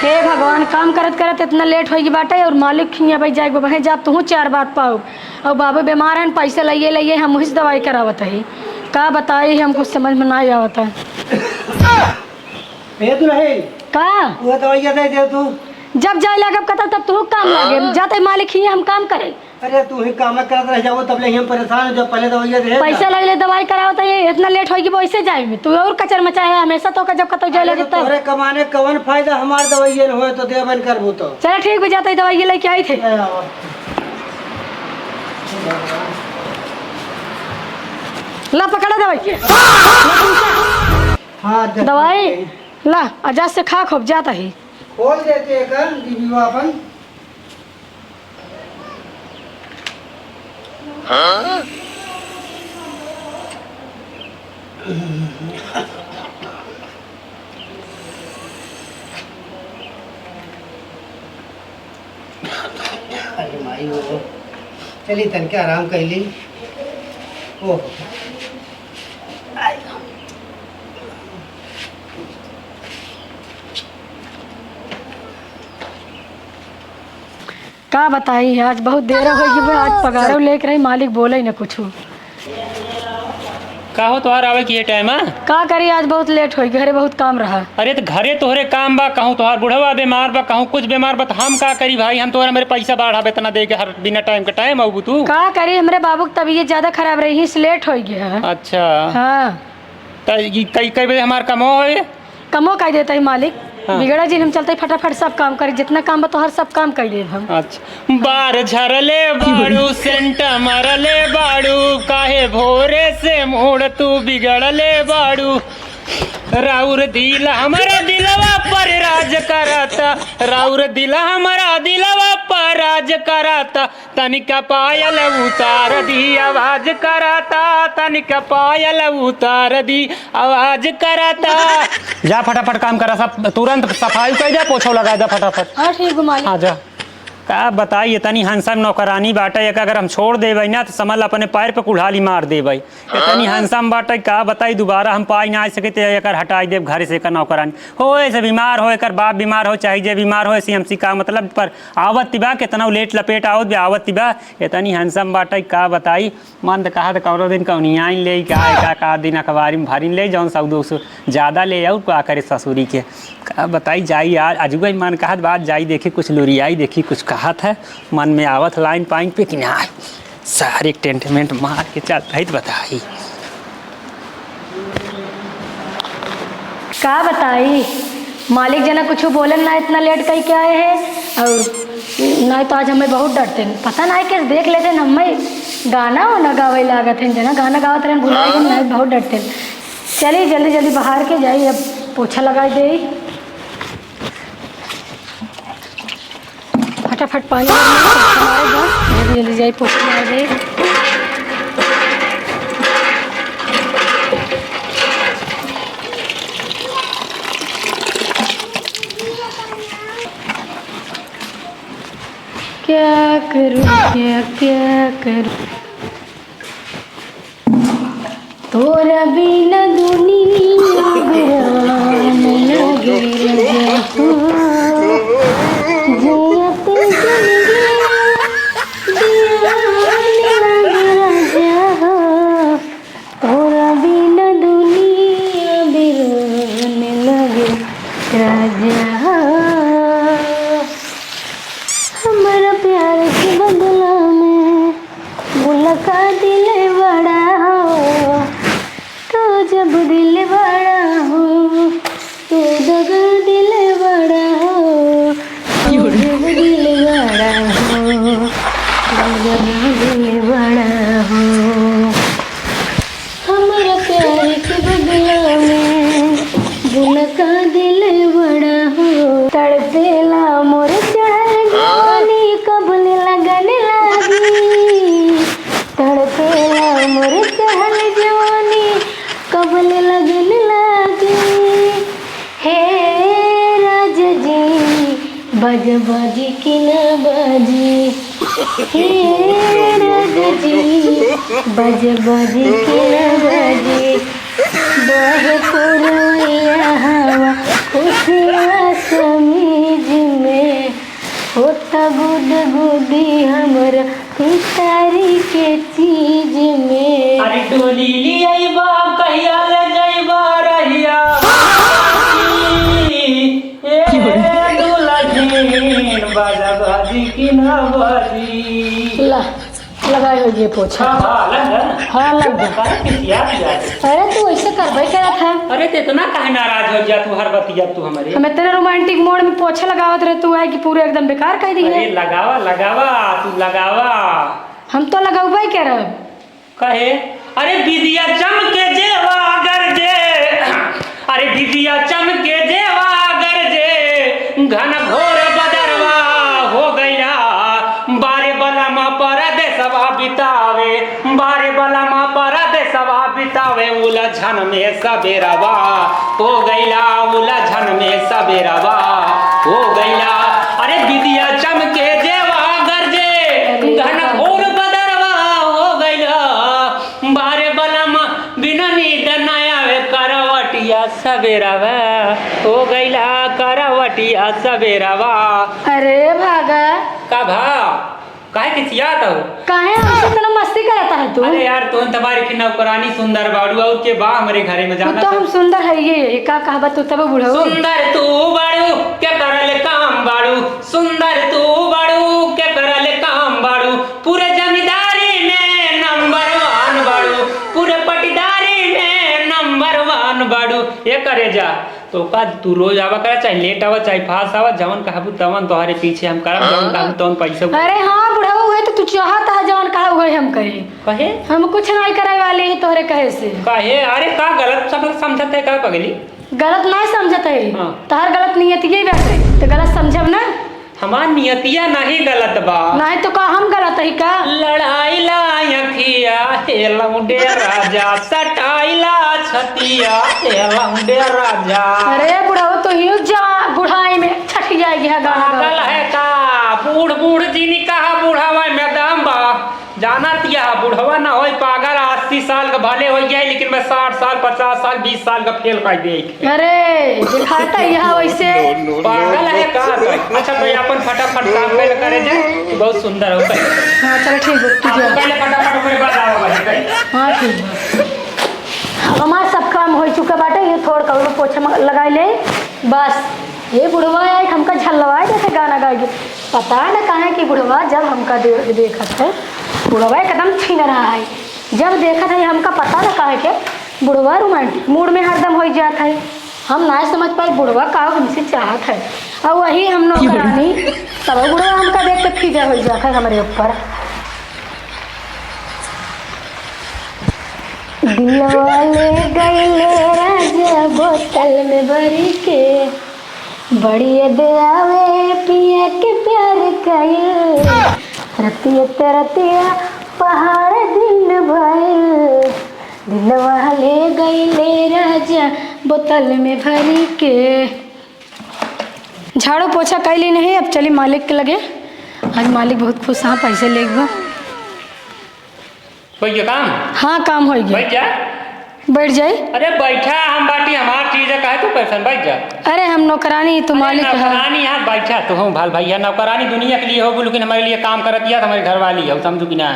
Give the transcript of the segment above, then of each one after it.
हे भगवान, काम करत करत इतना लेट होगी बाटे और मालिक खिया भाई जाए बहे जा तू 4 बात पाओ और बाबू बीमार है, पैसे लाइए हम उस दवाई करावत है। का बताई हमको समझ में ना आवता का वो दवाइयाँ दे दे तू। जब जाए लगे कतल तब तू काम लगे जाते मालिक ही हम काम करे। अरे तू ही काम करत रह जाओ तब ले हम परेशान जो पहले दवाइयाँ दे पैसा लगे ले कराओ तो ये इतना लेट होगी वैसे जाए तू और कचर मचाए हमेशा तो जब कतौ जाए लगे तब तोरे कमाने कवन फायदा हमार दवाइयाँ हो तो दे बन करबू तो चलो ठीक भी जाते दवाई लेके आई थे। ला पकड़ा दवाई हाँ दवाई ला आजाद से खा खूब जाता ही खोल देते कर दीदी अपन हाँ? अरे माई हो चली तन के आराम कर ली। ओह का बताई आज बहुत देर हो गई आज पगारो लेकर रही मालिक बोले न कुछ का हो तोहार आवे की ये टाइम है का करी आज बहुत लेट हो घरे बहुत काम रहा। अरे तो घरे तोहरे काम बा कहूँ तोहार बुढ़वा बीमार बा कहूँ कुछ बीमार बा हम का करी भाई हम तोहरा मेरे पैसा बढ़ा इतना दे के हर बिना टाइम का टाइम आऊ तू का करी हमरे बाबू की तबीयत ज्यादा खराब रही इस लेट हो गया। अच्छा हाँ कई कई बजे हमार कमो है कमो कह देता है मालिक। हाँ। बिगड़ा जी हम चलते फटाफट सब काम करी जितना काम बा तो हर सब काम कर दे हम। अच्छा बार झरले बाड़ू सेंट मरले बाड़ू काहे भोरे से मोड़ तू बिगड़ले बाड़ू राउर दिल हमारा दिलवा पर राज कराता राउर दिल हमारा दिलवा पर राज कराता तनिका पायल उतार दी आवाज कराता तनिका पायल उतार दी आवाज कराता जा फटाफट काम करा सब तुरंत सफाई कर जा पोछो लगा दे फटाफट। हाँ ठीक है हाँ जा का बताइए तनी हंसम नौकरानी बाटे एक अगर हम छोड़ देबै ना तो समझ अपने पैर पे कुल्हाड़ी मार देबै इतनी हंसम बाटे का बताई दोबारा हम पाई ना आ सके तो एक हटाई देव घर से का नौकरानी हो ऐसे बीमार हो एक बाप बीमार हो चाहे जे बीमार हो ऐसी हमसी का मतलब पर आवत तिबा कितना लेट लपेट आवत भी आवत तिबा इतनी हंसम बाटे का बताई मन तो कहा तो कौनो दिन कौनिया ले का दिन अखबारी में भारी ले जाऊँ 100-200 ज़्यादा ले आऊँ का करे ससुरी के का बताई जाई आज अजुआ मन कहत बात जाई देखी कुछ लुरियाई देखी कुछ कहत है मन में आवत लाइन पाइन पे कि ना सारे टेंटमेंट मार के चलता है बताई का बताई मालिक जना कुछ बोले ना इतना लेट कहीं के आए हैं और ना तो आज हमें बहुत डरते हैं पता ना है देख लेते हैं हमें गाना वाना गावे लागत है जना गाना गावत रहे भुलाए ना बहुत डरते हैं। चलिए जल्दी जल्दी बाहर के जाइए अब पोछा लगाई दे फटाफट पानी जल्दी जल्दी जाइए पोछा मार दे। क्या करूं क्या करूं तोरा बिना दुनिया वीरान लगे तोरा बिना दुनिया वीरान लगे राजा हमारा प्यार के बदला में बुलका दिल बड़ा हो तो जब दिल बड़ा हो तो दगा दिल बड़ा हो तो जब दिल बड़ा हो तो दगा दिल बड़ा हो हमारा प्यार के बदला में बुलका दिल बड़ा हो तड़पेला मोर चढ़ल जवानी कबल लगन लागी तड़पेला मोर चढ़ल जवानी कबल लगन लागी हे राजा जी बज बाजी की ना बाजी हे राजा जी बज बाजी की ना बाजी बह पुरवैया हवा खुशियाँ समी होता गुद गुदी हमरा तारी के चीज में। अरे डोली लियाइबा कहिया ले जाइबा रहिया ए दुल्हन बाजा बाजी की ना बाजी। ला लगाई हो ये पोछा। हाँ लग गया। हाँ लग गया। अरे तू ऐसे करबे क्या था? अरे तो इतना काहे नाराज हो जा तू हर बतिया तू हमारे। हमें तेरे रोमांटिक मोड में पोछा लगावत रहे तू है कि पूरे एकदम बेकार कह दी है। अरे लगावा लगावा तू लगावा। हम तो लगाऊबा ही कह रहे कहे अरे बिदिया चमके जेवा गरजे। अरे बिदिया चमके जेवा गरजे घन घोर बदरवा हो गया बारे बला मा परदेसवा बितावे बारे बला मा परदेसवा बितावे उलझन में सबेरवा हो गईला उलझन में सबेरवा हो गईला। अरे बिदिया चमके जेवा गरजे घन घोर बदरवा हो गईला बारे बला मा बिना नींद न आवे करवटिया सबेरवा हो गईला करवटिया सबेरवा। अरे भागा का भाव काहे किसियात हो? काहे हमसे इतना मस्ती करता है तू? अरे यार तो तुम्हारी की नौकरानी सुंदर बाड़ू और के बा हमारे घरे में जाना तो हम सुंदर है ये का कहबा तू तब बुढ़ऊ। सुंदर तू बाड़ू के करल काम बाड़ू सुंदर तू बाड़ू के करल काम बाड़ू पूरे जमींदारी में नंबर 1 बाड़ू पूरे पटीदारी में नंबर 1 बाड़ू। ये करे जा तो का तू रोज आवा करे चाहे लेट आवा चाहे फास्ट आवा जवन कहबू तवन तोहरे पीछे हम करब जवन कहबू तवन पैसा। अरे हाँ बुढ़ऊ है तो तू चाहता है जवन कहा हुए हम करी। कहे हम कुछ नहीं करे वाले ही तोहरे कहे से। कहे अरे का गलत सब समझत है का पगली? गलत नहीं समझत है। हाँ। तोहर गलत नियत ये वैसे तो गलत समझब ना। हमार नियतिया नहीं गलत बा। नहीं तो का हम गलत है का? लड़ाई ला अखिया हे लौंडे राजा सटाइला छतिया हे लौंडे राजा। अरे बुढ़ऊ तो ही जा बुढ़ाई में छठ जाएगी है गाना पागल है का बूढ़ बूढ़ जी ने कहा बुढ़ावा में दम बा जाना तिया बुढ़वा ना होई पागल 80 साल का भले हो गया लेकिन मैं 60 साल 50 साल 20 साल का फेल कर दे। अरे दिखाता यहाँ वैसे पागल है का? अच्छा तो अपन फटाफट काम पहले करे जाए बहुत सुंदर हो गई। हाँ चलो ठीक है तू जा। पहले फटाफट मेरे बाद आओ भाई। हाँ ठीक है हमारा सब काम हो चुका बाटे ये थोड़ा कौनो पोछा लगाई ले बस। ये बुढ़वा है हमका झलवाए जैसे गाना गाएगी पता न कहाँ कि बुढ़वा जब हमका देखत है बुढ़वा एकदम छीन रहा है जब देखत है हमका पता न कहे के बुढ़वा रोमांटिक मूड में हरदम हो जाता है। हम ना समझ पाए बुढ़वा का हमसे चाहत है और वही हम नौकरानी तब बुढ़वा हमका देख के फीजा हो जाता है हमारे ऊपर। दिलवा ले गईले राजा बोतल में भरी के बड़ी दयावे पिया के प्यार कइल रतिया तरतिया पहाड़ दिन भइल दिलवा ले गईले राजा बोतल में भरी के। झाड़ू पोछा कैली नहीं अब चली मालिक के लगे। आज मालिक बहुत खुश हाँ पैसे ले गए। कोई काम? हाँ काम हो गया। बैठ जा। बैठ जाए। अरे बैठा हम बाटी हमार चीज है काहे तू पैसा बैठ जा। अरे हम नौकरानी तो मालिक है। नौकरानी यहाँ बैठा तो हूँ भाल भैया नौकरानी दुनिया के लिए हो लेकिन हमारे लिए काम करत दिया हमारे घर वाली है समझू कि ना।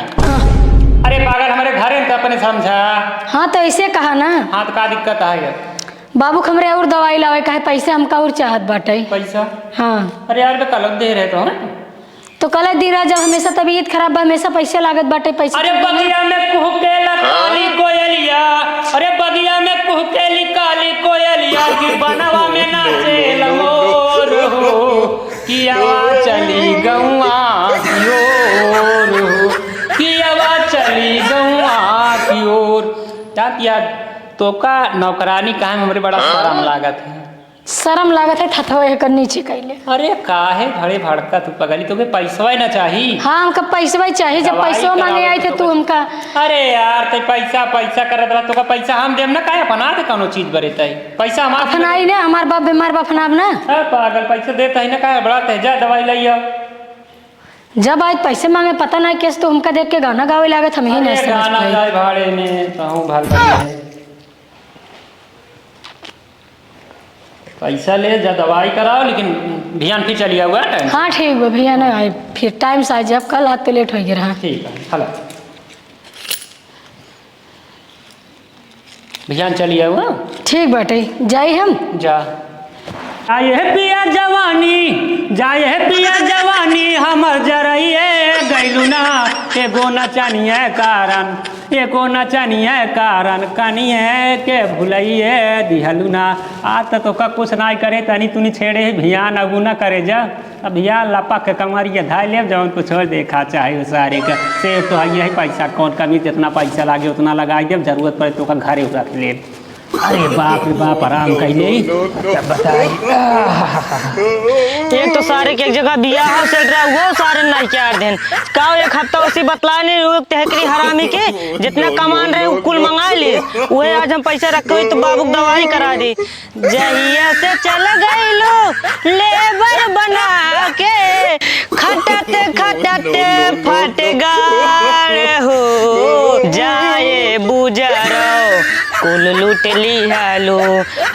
अरे पागल हमारे घर है तो अपने समझा। हाँ तो ऐसे कहा ना। हाँ तो का दिक्कत है? बाबू हमरे और दवाई लावे कहे पैसे हमका और चाहत बाटे पैसा। हाँ अरे यार कल दे रहे तो ना तो कल दिन जब हमेशा तबीयत खराब बा हमेशा पैसे लागत बाटे पैसे। अरे बगिया में कुहकेला काली कोयलिया अरे बगिया में कुहकेली काली कोयलिया की बनवा में नाचे लमोर हो कि आवाज चली गौआ की ओर हो कि आवाज चली गौआ की ओर। यार तो का नौकरानी कहा में हमारे बड़ा शर्म लागत है। शर्म लागत है थथवे कर नीचे कैले। अरे काहे भड़े भड़का तू पगली तुम्हें पैसा ही ना चाहिए। हाँ हमका पैसा चाहिए जब पैसा मांगे आए थे तू हमका। अरे यार तो पैसा पैसा करत रहा तो का पैसा हम देम ना काहे अपना दे कोनो चीज बरेता है पैसा हमार अपनाई ना हमार बाप बीमार बा फनाब ना। पागल पैसा देता है ना काहे बड़ा तेजा दवाई लइया। जब आज पैसे मांगे पता नहीं कैसे तो हमका देख के गाना गावे लागत हम ही नहीं समझ गाना पाए। गाय भाड़े में कहूँ भाल पैसा ले जा दवाई कराओ, लेकिन भियान फिर चलिए हुआ टाइम। हाँ ठीक बा भैया ना आए फिर टाइम से आ जाए, कल आते लेट हो गया रहा। ठीक है हेलो भियान चलिए हुआ। ठीक बाटे जाई हम। जा जाए है पिया जवानी, जाए है पिया जवानी हमर जरइए गैलू ना, एगो नचनिए कारण, एगो नचनिए कारण कनिए के भुलइए दिहलू ना। आज तो का कुछ ना करे तनी तुनी छेड़े भियान अगू ना करे जा। अब भियान लपक के कमरिए धाय ले जौन कुछ और देखा चाहे उस सारे का से तो है पैसा कौन कमी, जितना पैसा लागे उतना लगाई दे, जरूरत पड़े तो का घरे रख ले। अरे बाप रे बाप आराम कैले एक तो सारे के एक जगह बिया हो सेट रहा वो सारे नहीं चार दिन का एक हफ्ता उसी बतलाने तहकरी हरामी के जितना कमान रहे कुल मंगा ले वही आज हम पैसा रखे तो बाबू दवाई करा दी। जहिया से चल गई लो लेबर बना के खटते खटते फट गाड़ हो जाए बुजरो कुल लूट लिहलो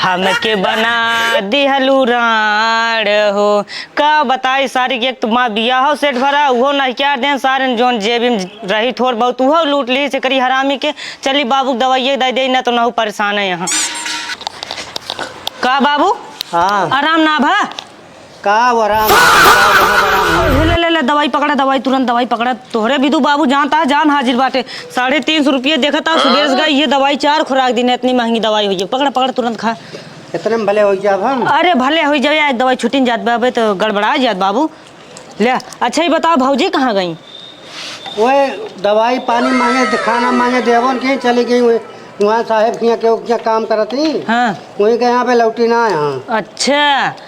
हमके बना दिहलू राड़ हो। का बताई सारी के एक तो माँ बिया हो सेट भरा वो नहीं क्या दें सारे जोन जेबी में रही थोड़ बहुत वो लूट ली से करी हरामी के। चली बाबू दवाई दे दे ना तो ना परेशान है यहाँ। का बाबू हाँ आराम ना भा का आराम ले ले ले दवाई पकड़ा, दवाई तुरंत दवाई पकड़ा। तोहरे बिदू बाबू जानता जान हाजिर बाटे। 350 रुपये देखा था सुबह गई ये दवाई 4 खुराक दिन इतनी महंगी दवाई हुई है। पकड़ा पकड़ा तुरंत खा। इतने में भले हो जाब हम। अरे भले हो जाए दवाई छुट्टी जात बाबे तो गड़बड़ा जात बाबू। ले अच्छा ही बताओ भौजी कहाँ गई? वो दवाई पानी मांगे खाना मांगे देवन के चली गई वहाँ साहेब के यहाँ क्या काम करती। हाँ वहीं के यहाँ पे लौटी ना यहाँ। अच्छा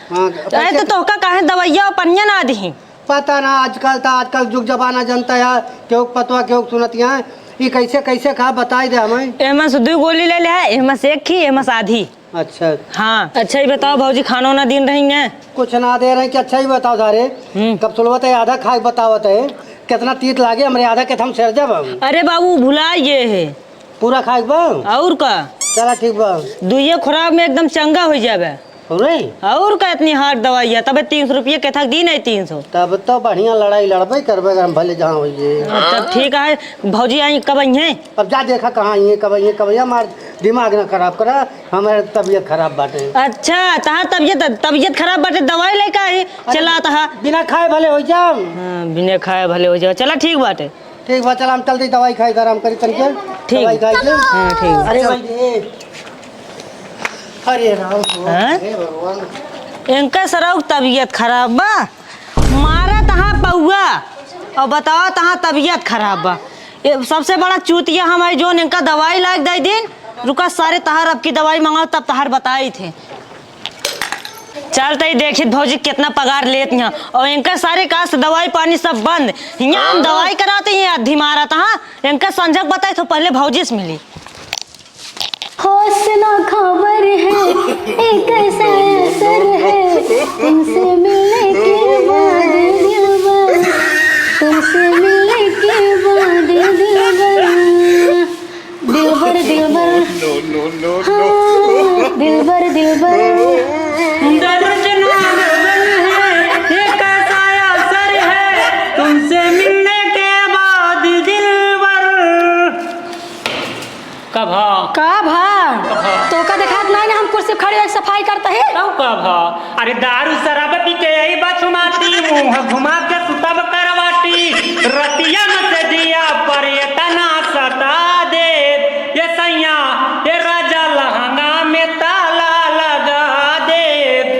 हाँ अरे तो तोहका काहे दवाइया और पनिया ना दी? पता ना आजकल जुग जमाना जनता यार क्यों पतवा क्यों सुनती है ये कैसे कैसे खा बताई दे हमें। एमा से 2 गोली ले ले एमा से 1 ही एमा से आधी। अच्छा हाँ अच्छा ही बताओ भौजी खाना ना दिन रहेंगे? कुछ ना दे रहे कि अच्छा ही बताओ सारे कब सुलवत है आधा खा बतावत है कितना तीत लागे हमारे आधा के हम सर जब हम। अरे बाबू भुला ये है पूरा खाए बा और का चला ठीक बा 2 खुराक में एकदम चंगा हो जावे और का इतनी हार्ड दवाई है तब 300 रुपये के थक दी नहीं 300 तब तो बढ़िया लड़ाई लड़बे करबे हम भले जहाँ हो तब ठीक है। भौजी आई कब आई है? अब जा देखा कहाँ ये कब हमार दिमाग ना खराब करा हमारे तबीयत खराब बाटे। अच्छा तहां तबीयत खराब बाटे दवाई लेके आई चला तहा बिना खाए भले हो जाओ। हाँ बिना खाए भले हो जाओ चला ठीक बाटे। ठीक बा चल हम चलते दवाई खाई आराम करी तनके ठीक। दवाई खाई ले। हाँ ठीक। अरे भाई रे अरे राम हाँ? हे भगवान इनका सरौक तबीयत खराब बा मारा तहां पौआ और बताओ तहां तबीयत खराब बा। ये सबसे बड़ा चूतिया हमारी जो इनका दवाई लायक दे दिन रुका सारे तहार अब की दवाई मंगाओ तब तहार बताई थे। चलते ही देखिए भौजी कितना पगार लेती हैं और इनका सारे काश दवाई पानी सब बंद यहाँ हम दवाई कराते हैं आधी मारा था। इनका संजक बताए तो पहले भौजी से मिली। होश ना खबर है एक ऐसा असर है तुमसे मिलने के बाद दिलबर, तुमसे मिलने के बाद दिलबर दिलबर दिलबर हाँ दिलबर दिलबर तुमसे मिलने के बाद दिलबर कभा का भा तो का देखात नहीं ना हम कुर्सी खड़े होके सफाई करते हैं। कभा अरे दारू शराब पी के यही बचुमाती मुँह घुमा के सुतब करवाटी रतिया में से दिया पर ये तना सता दे ये सैया ये राजा लहंगा में ताला लगा दे।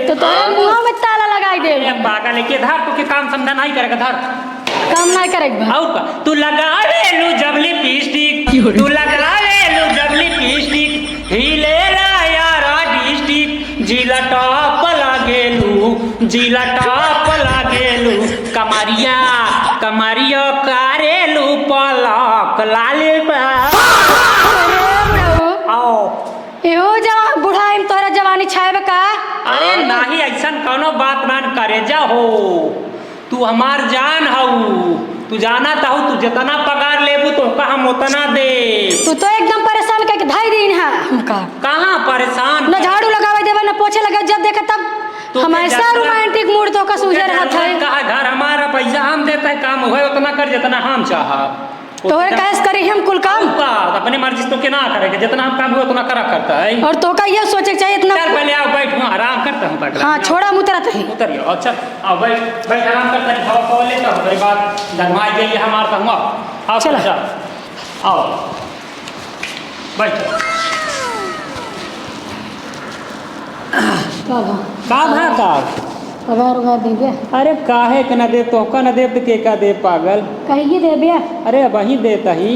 तो तोरे मुंह में ताला लगाई दे। ये पागल है के धर तू के काम समझा नहीं करेगा धर काम नहीं करेगा। और का तू लगा ले लू जबली लिपस्टिक तू लगा ले लू जबली लिपस्टिक हिले ला यारा डिस्ट्रिक्ट जिला टॉप लागेलू कमरिया कमरिया कारेलू पलक लाले आओ एहो जवा बुढ़ाई तोरा जवानी छाएब का। अरे नाही ऐसा कोनो बात मान करे जा हो तू हमार जान हऊ तू जाना ताहू तू जितना पगार लेबू तो हम उतना दे। तू तो एकदम परेशान करके धाई दिन है हमका। कहाँ परेशान न झाड़ू लगावे देवे न पोछे लगे, जब देखे तब तो हमेशा क्या- रोमांटिक मूड तो का सूझे रहत है। कहा घर हमारा, पैसा हम देता है, काम हुआ उतना कर जितना हम चाहा। तोहरे कैस करी हम कुल काम, बात अपने मर्जी तो क्या करेगा, जितना हम काम हुआ उतना करा करता है। और तो का ये सोचे के चाहिए इतना। चल पहले आओ बैठ, वहाँ आराम करता हूँ तक। हाँ छोड़ा मुतरत है। उतरियो, अच्छा आओ बैठ बैठ, आराम करता है, हवा पवा लेता हूँ, बाद धनवा के लिए हम आता हूँ। आओ चलो। अच्छा आओ बैठ। का भा का पगार उगार देबे, अरे काहे के न दे, तोहका न दे तो के का दे पागल। कहिए देबे, अरे वही देता ही,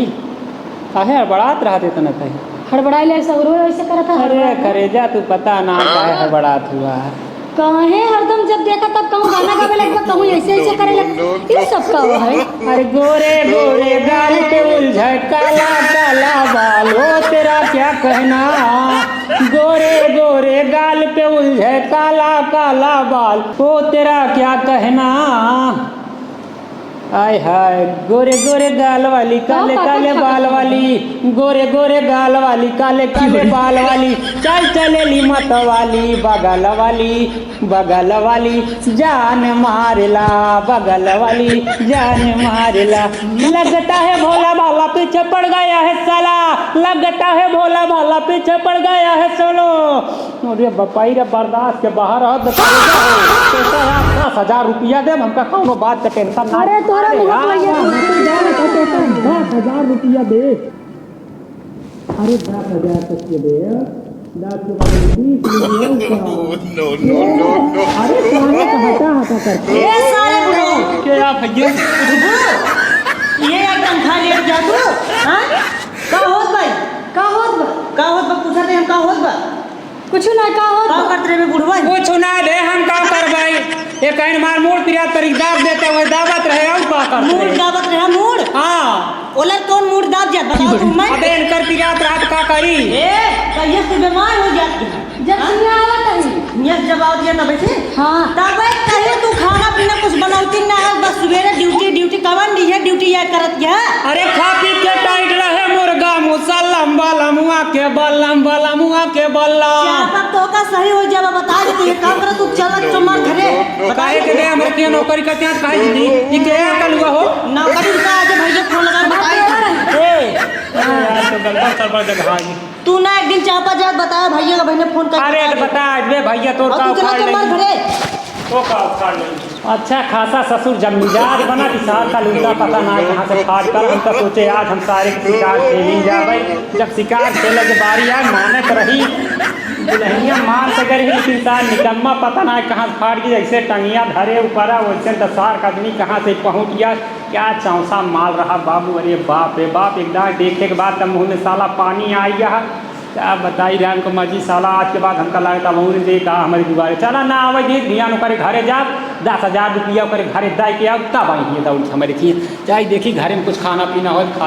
काहे हड़बड़ात रहा देता न कहीं। हड़बड़ाई ले सब रोज ऐसे करता है। अरे करेजा तू पता ना काहे हड़बड़ात हुआ। काहे हरदम जब देखा तब कहूँ गाना गावे लगता, कहूँ ऐसे ऐसे करे लगता, ये सब का है। अरे गोरे गोरे गाल पे उलझे काला काला बाल, हो तेरा क्या कहना। गोरे गोरे गाल पे उलझे काला काला बाल, हो तेरा क्या कहना। आय हाय गोरे गोरे गाल वाली, काले काले बाल वाली, गोरे गोरे गाल वाली, काले काले बाल वाली, चल चलेली मत वाली, बगल वाली बगल वाली जान मारला, बगल वाली जान मारला। लगता है भोला भाला पीछे पड़ गया है साला, लगता है भोला भाला पीछे पड़ गया है सोलो। अरे बपाई रे बर्दाश्त के बाहर हो, 10,000 रुपया दे, हमका कौनो बात का टेंशन ना। अरे तोरा मुँह में ये 10,000 रुपया दे। अरे 10,000 तक के दे, 10 के बाद 20 अरे हटा हटा करते ए सारे बुढ़ो, क्या भैया ये एक तनखा लेट जा तू। हां का होत भाई, का होत बा, का होत बा, पूछत है हम का होत बा, कुछ ना का होत का बा। करत रे बुढ़वा। कुछ ना दे, हम का करवाई। ये कहीं मार मोड़ पिया तरीक दाब देते हुए दावत रहे, और का करते मूड दावत रहा मूड, हाँ। ओला कौन मूड दाब जात बताओ तुम। मैं अबे इनकर पिरात रात का करी। ए कहिए से बीमार हो जाती है जब सुनिया आवत है। नियत जवाब दिया तब से। हाँ तब कहिए तू खाना पीना कुछ बनौती ना है, बस सवेरे ड्यूटी ड्यूटी कवन दी है, ड्यूटी या करत क्या। अरे खा पी के टाइट रहे मुर्गा मुसा, लंबा लमुआ के बल, लंबा लमुआ के बल्ला। चापा तो का सही हो जावा बता देती है, काम करे तू चल तुम्हार घरे काहे के दे हमरे के नौकरी करते हैं, काहे दीदी ई के कल हुआ हो नौकरी का आज भैया फोन लगा बताई। यार तो गलबा सरबर जगह आई। तू ना एक दिन चापा जात बताया भैया का, भैया फोन कर अरे बता बे भैया तोर और का तू चला उखाड़ तुम्हार ले, घरे। तो का उखाड़ ले। अच्छा खासा ससुर जब मिजाज बना कि साल का लूटा पता ना कहाँ से फाड़ कर, हम तो सोचे आज हम सारे शिकार खेली जावे। जब शिकार खेले के बारी आए मानत रही, दुल्हनिया मान से गई, लेकिन इंसान निकम्मा पता ना कहाँ से फाड़ गई, ऐसे टंगिया धरे ऊपरा, वैसे 10 का आदमी कहाँ से पहुँच गया। क्या चौंसा माल रहा बाबू, अरे बाप रे बाप, एकदम देखे के बाद तब मुँह में साला पानी आई गया। क्या बताई रहे हमको मजी साला, आज के बाद हमका लगता वहूँ ने देखा हमारी दुआरे चला ना आवे जी धियान ओकरे घरे जा, 10,000 रुपया ओकरे घरे दे के आओ, तब आई दौड़ हमारे खी चाहे देखी घरे में कुछ खाना पीना हो खा